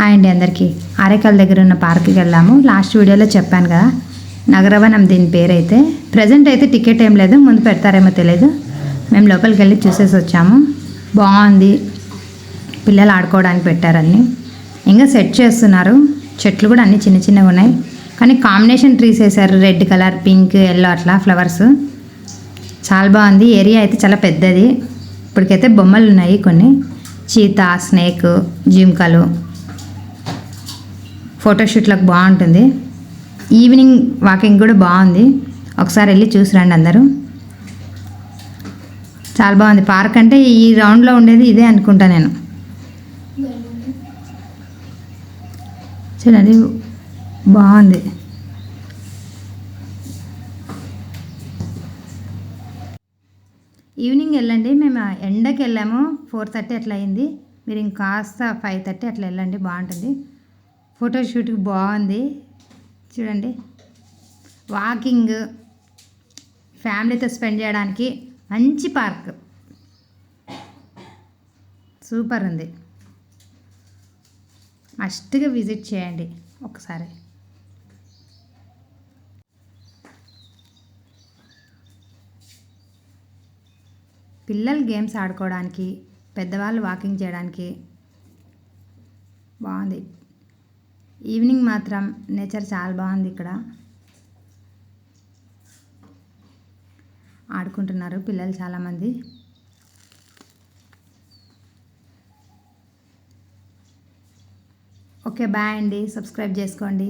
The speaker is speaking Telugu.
హాయ్ అండి అందరికీ. ఆరేకల్ దగ్గర ఉన్న పార్క్కి వెళ్ళాము. లాస్ట్ వీడియోలో చెప్పాను కదా, నగరవనం దీని పేరైతే. ప్రజెంట్ అయితే టికెట్ ఏం లేదు, ముందు పెడతారేమో తెలియదు. మేము లోపలికి వెళ్ళి చూసేసి వచ్చాము. బాగుంది, పిల్లలు ఆడుకోవడానికి పెట్టారని. ఇంకా సెట్ చేస్తున్నారు. చెట్లు కూడా అన్నీ చిన్న చిన్నగా ఉన్నాయి, కానీ కాంబినేషన్ ట్రీస్ వేశారు. రెడ్ కలర్, పింక్, ఎల్లో అట్లా ఫ్లవర్స్. చాలా బాగుంది. ఏరియా అయితే చాలా పెద్దది. ఇప్పటికైతే బొమ్మలు ఉన్నాయి కొన్ని, చీతా, స్నేక్, జింకలు. ఫోటోషూట్లకు బాగుంటుంది. ఈవినింగ్ వాకింగ్ కూడా బాగుంది. ఒకసారి వెళ్ళి చూసి రండి అందరూ. చాలా బాగుంది పార్క్. అంటే ఈ రౌండ్లో ఉండేది ఇదే అనుకుంటా నేను. చూడండి, బాగుంది. ఈవినింగ్ వెళ్ళండి. మేము ఎండకి వెళ్ళాము, 4:30 అట్లా అయింది. మీరు ఇంకాస్త 5:30 అట్లా వెళ్ళండి, బాగుంటుంది. ఫోటోషూట్కి బాగుంది. చూడండి, వాకింగ్ ఫ్యామిలీతో స్పెండ్ చేయడానికి మంచి పార్క్. సూపర్ ఉంది. మస్ట్గా విజిట్ చేయండి ఒకసారి. పిల్లలు గేమ్స్ ఆడుకోవడానికి, పెద్దవాళ్ళు వాకింగ్ చేయడానికి బాగుంది. ఈవినింగ్ మాత్రం నేచర్ చాలా బాగుంది. ఇక్కడ ఆడుకుంటున్నారు పిల్లలు చాలామంది. ఓకే, బాయ్ అండి. సబ్స్క్రైబ్ చేసుకోండి.